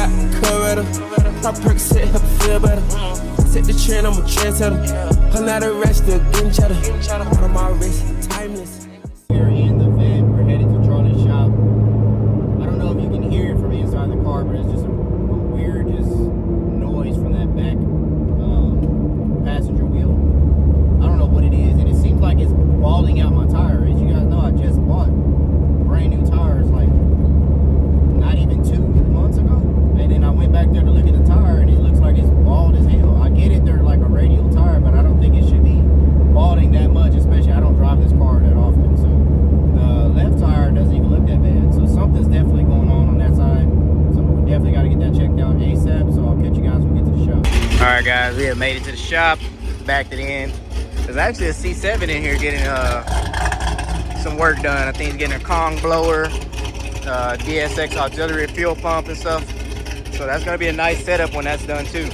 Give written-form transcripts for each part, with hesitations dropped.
got Coretta. Pop perk set, help it feel better. Set the trend, I'm a trendsetter. Her not a rest, still getting cheddar. Out of my wrist, timeless. We're in the vet. We're headed to Charlie's shop. I don't know if you can hear it from inside the car, but it's just a weird noise from that back passenger wheel. I don't know what it is, and it seems like it's balding out my tire. As you guys know, I just bought brand new tires like not even 2 months ago, and then I went back there to look at the tire, and it looks like it's bald as hell. I get it, they're like a radial tire, but I don't think it should be balding that much, especially I don't drive this car that often. So the left tire doesn't even look that bad. So something's definitely going on that side. So we definitely got to get that checked out ASAP. So I'll catch you guys when we get to the shop. All right, guys, we have made it to the shop. Backed it in. There's actually a C7 in here getting some work done. I think he's getting a Kong blower, DSX auxiliary fuel pump and stuff. So that's gonna be a nice setup when that's done too.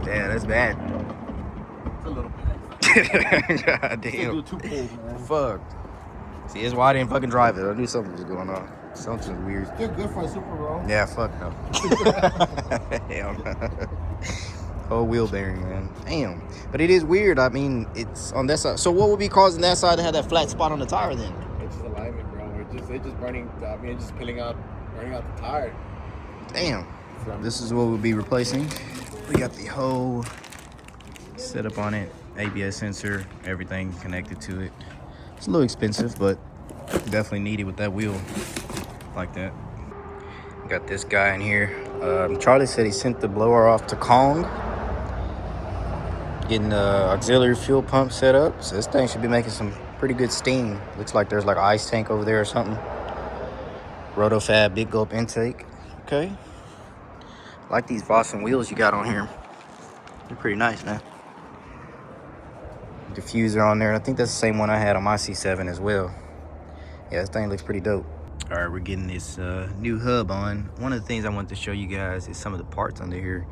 Yeah, that's bad. It's a little bad. God damn. It's a little too cold, man. Fucked. See, that's why I didn't fucking drive it. I knew something was going on. Something's weird. Still good for a Super Bowl. Yeah, fuck no. Hell no. Whole wheel bearing, man. Damn. But it is weird. I mean, it's on that side. So what would be causing that side to have that flat spot on the tire then? It's just alignment, bro. It's just burning. I mean, it's just burning out the tire. Damn. This is what we'll be replacing. We got the whole setup on it. ABS sensor, everything connected to it. It's a little expensive, but definitely needed with that wheel like that. Got this guy in here. Charlie said he sent the blower off to Kong. Getting the auxiliary fuel pump set up. So this thing should be making some pretty good steam. Looks like there's like an ice tank over there or something. Rotofab big gulp intake. Okay. Like these Boston wheels you got on here. They're pretty nice, man. Diffuser on there. I think that's the same one I had on my C7 as well. Yeah, this thing looks pretty dope. All right, we're getting this new hub on. One of the things I wanted to show you guys is some of the parts under here.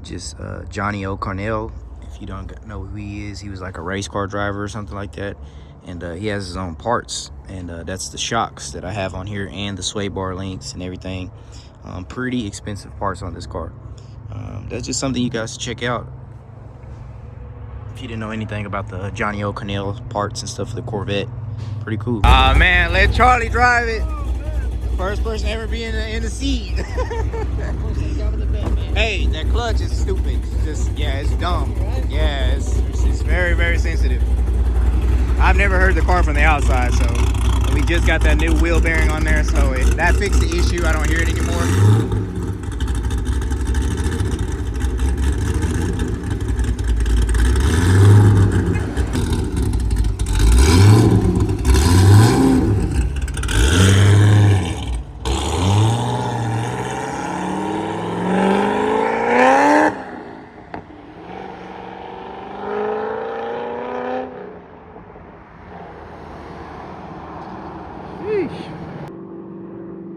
Just Johnny O'Cornell. If you don't know who he is, he was like a race car driver or something like that. And he has his own parts. And that's the shocks that I have on here and the sway bar links and everything. Pretty expensive parts on this car. That's just something you guys should check out. If you didn't know anything about the Johnny O'Cornell parts and stuff for the Corvette. Pretty cool. Ah man, let Charlie drive it. First person ever be in the seat. Hey, that clutch is stupid. Just yeah, it's dumb. Yeah, it's very, very sensitive. I've never heard the car from the outside, so we just got that new wheel bearing on there, so that fixed the issue. I don't hear it anymore.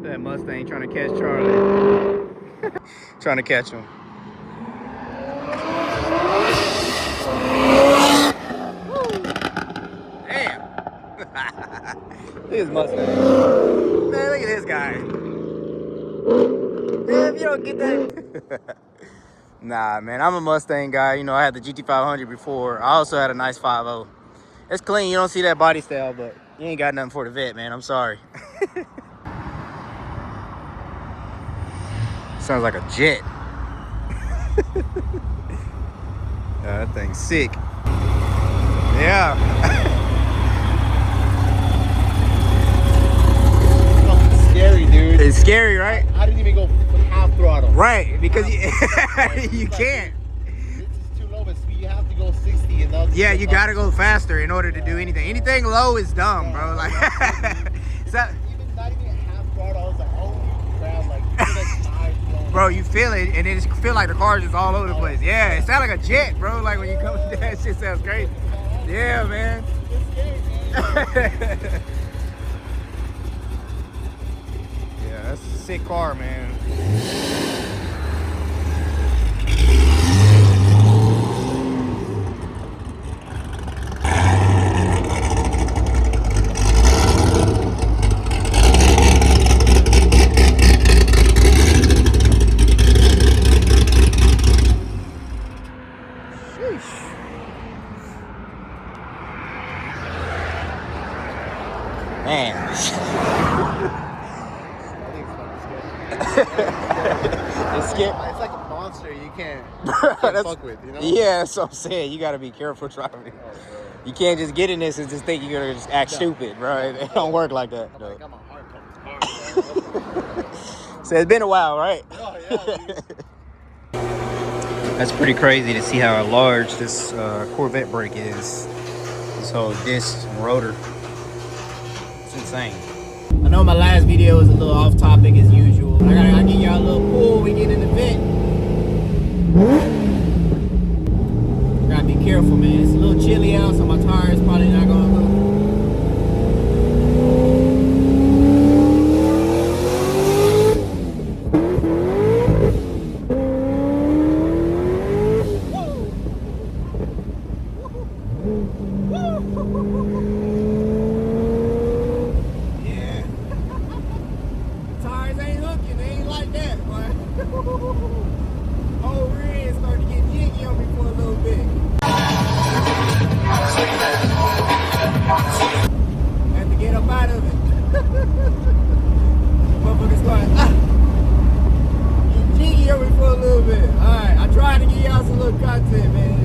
That Mustang trying to catch Charlie. Trying to catch him. Damn. Look at this Mustang. Man, look at this guy. Man, if you don't get that. Nah, man, I'm a Mustang guy. You know, I had the GT500 before. I also had a nice 5.0. It's clean. You don't see that body style, but you ain't got nothing for the vet, man. I'm sorry. Sounds like a jet. That thing's sick. Yeah. It's fucking scary, dude. It's scary, right? I didn't even go half throttle. Right, because you can't. This is too low, but you have to go 60 and that's Yeah, you gotta go faster in order to do anything. Anything low is dumb, bro. Like, so, even not even half throttle, I was like, oh crap, like, bro, you feel it, and it just feel like the car is just all over the place. Yeah, it sounds like a jet, bro. Like when you come to that shit sounds crazy. Yeah, man. Yeah, that's a sick car, man. Man. I think it's fucking sketchy. It's like a monster you can't fuck with, you know? Yeah, that's what I'm saying. You gotta be careful driving. You can't just get in this and just think you're gonna just act stupid, bro. It don't work like that. I'm like, I'm a hard So it's been a while, right? Oh, yeah, That's pretty crazy to see how large this Corvette brake is. This whole disc and rotor. It's insane. I know my last video was a little off topic as usual. I gotta give y'all a little pull. We get in the vent. Gotta be careful, man. It's a little chilly out, so my tires probably not gonna look. Yeah. Tires ain't hooking. They ain't like that, boy. Whole rear starting to get jiggy on me for a little bit. Have to get up out of it. Motherfuckers started get jiggy on me for a little bit. Alright, I tried to give y'all some little content, man.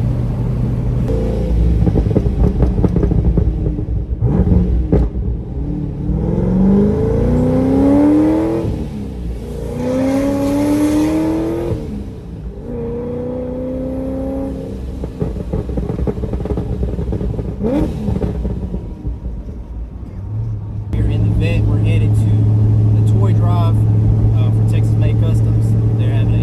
We're in the vet. We're headed to the toy drive for Texas Made Customs. They're having a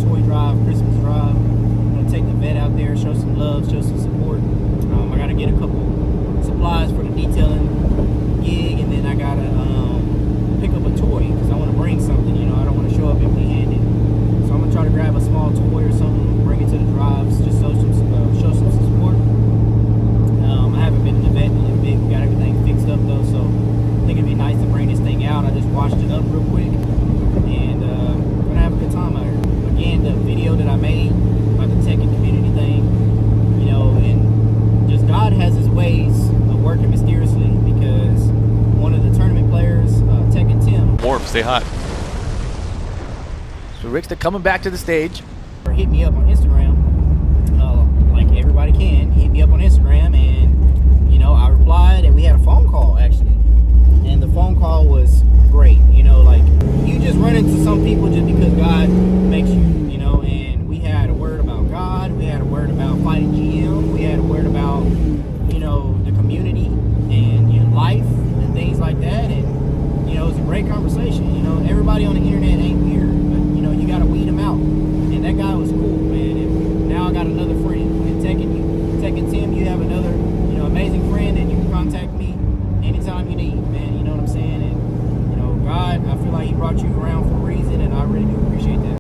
toy drive, Christmas drive. I'm gonna take the vet out there, show some love, show some support. I gotta get a couple supplies for the detailing gig, and then I gotta pick up a toy because I want to bring something. You know, I don't want to show up empty-handed. So I'm gonna try to grab a small toy or something, bring it to the drives, just show some support. I haven't been in the vet in a little bit. We got everything fixed up though, so I think it'd be nice to bring this thing out. I just washed it up real quick, and we're gonna have a good time out here. Again, the video that I made about the tech and community thing, you know, and just God has his ways of working mysteriously, because one of the tournament players, Tech and Tim, Warm, stay hot. So Rick's coming back to the stage. hit me up on Instagram, like everybody can. He hit me up on Instagram, and you know, I replied, and we had a phone call actually. And the phone call was great. You know, like, you just run into some people just because God makes you, you know. And we had a word about God. We had a word about fighting GM. We had a word about, you know, the community and, you know, life and things like that. And, you know, it was a great conversation. You know, everybody on the internet ain't weird, but, you know, you got to weed them out. And that guy was cool, man. And now I got another friend. And Tech and Tim, you have another, you know, amazing friend, and you can contact me anytime you need, man. You know what I'm saying? And, you know, God, I feel like he brought you around for a reason, and I really do appreciate that.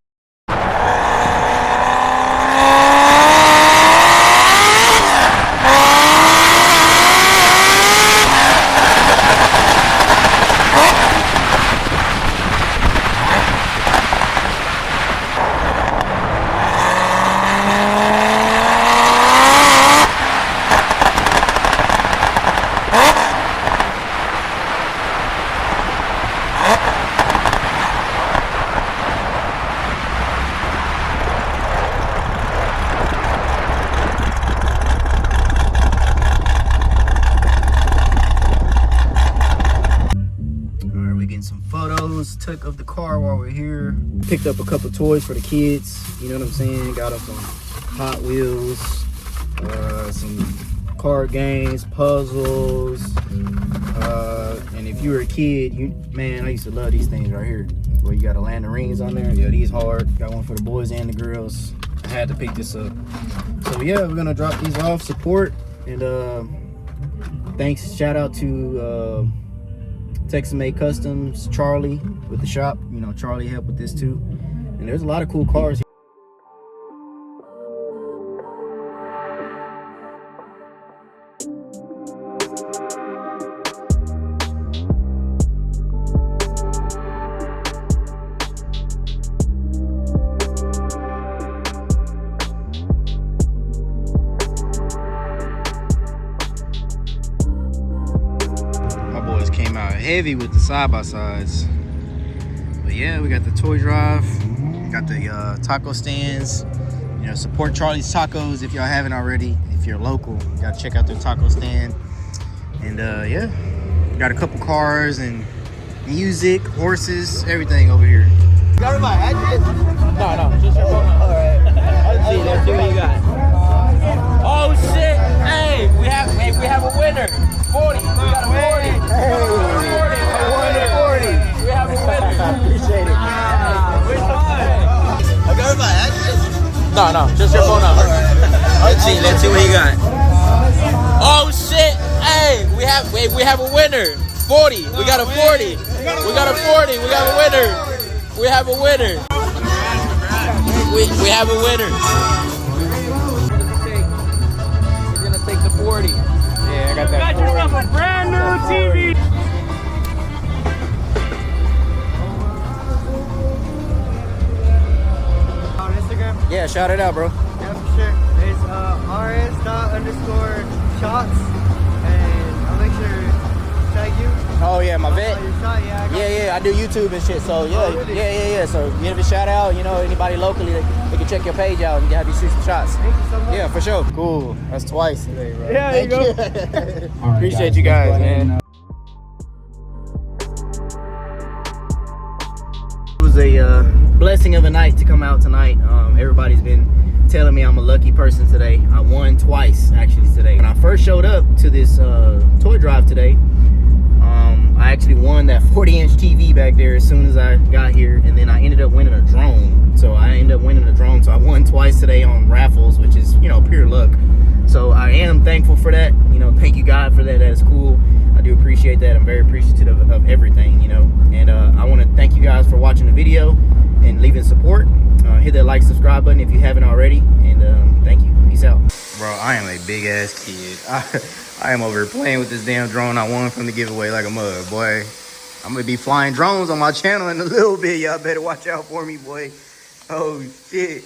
Some photos took of the car while we're here. Picked up a couple toys for the kids, you know what I'm saying? Got up some Hot Wheels, some card games, puzzles, and if you were a kid, man, I used to love these things right here where you gotta land the rings on there. Yeah, these hard. Got one for the boys and the girls. I had to pick this up. So yeah, we're gonna drop these off, support, and thanks, shout out to Texas Made Customs, Charlie with the shop. You know, Charlie helped with this too. And there's a lot of cool cars here. My boys came came out heavy with the side-by-sides. But yeah, we got the toy drive, got the taco stands. You know, support Charlie's Tacos if y'all haven't already. If you're local, you gotta check out their taco stand. And yeah, got a couple cars and music, horses, everything over here. You got my address? No, just your phone number. Alright. See, let's see what you got. Oh shit! Hey, we have a winner. 40. We got a 40. Hey, We got a 40. We have a winner. Appreciate it. I got my address? No, just your phone number. Let's see what you got. Oh shit! Hey, we have a winner. 40. We got a 40. We got a 40. We got a winner. We have a winner. We have a winner. He's gonna take the 40. Yeah, I got that. Got yourself a brand new TV. On Instagram? Yeah, shout it out, bro. Yeah, for sure. It's rs._shots. And I'll make sure to tag you. Oh yeah, my vet. Your shot, yeah. I got Yeah, I do YouTube and shit. So yeah, Oh, really? yeah. So give a shout out. You know, anybody locally, they can check your page out and have you shoot some shots. Thank you so much. Yeah, for sure. Cool. That's twice today, bro. Yeah, there you go. Appreciate you guys, man. It was a blessing of a night to come out tonight. Everybody's been telling me I'm a lucky person today. I won twice actually today. When I first showed up to this toy drive today, I actually won that 40-inch TV back there as soon as I got here, and then I ended up winning a drone. So I won twice today on raffles, which is, you know, pure luck. So I am thankful for that. You know, thank you God for that. That is cool. I do appreciate that. I'm very appreciative of everything, you know. And I want to thank you guys for watching the video and leaving support. Hit that like, subscribe button if you haven't already. And thank you. Peace out. Bro, I am a big ass kid. I am over here playing with this damn drone I won from the giveaway like a mug, boy. I'm gonna be flying drones on my channel in a little bit. Y'all better watch out for me, boy. Oh shit.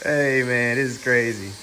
Hey man, this is crazy.